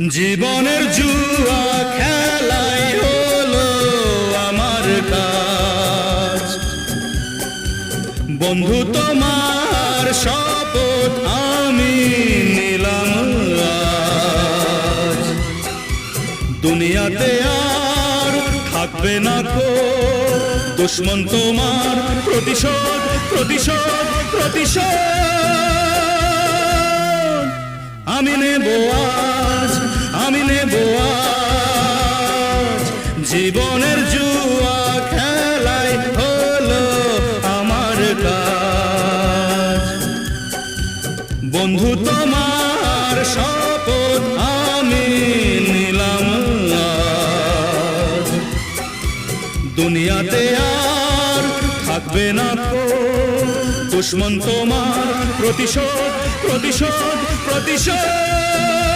জীবনের জুয়া খেলাই হলো আমার কাজ। বন্ধু তোমার শপথ আমি নিলাম আজ। দুনিয়াতে আর থাকবে না কো দুশ্মন তোমার, প্রতিশোধ প্রতিশোধ প্রতিশোধ আমি নেব আজ, আমি নেব আজ। জীবনের জুয়া খেলাই হলো আমার কাজ। বন্ধু তোমার শপথ আমি নিলাম আজ। দুনিয়াতে আর থাকবে না কো দুশ্মন তোমার, প্রতিশোধ প্রতিশোধ প্রতিশোধ।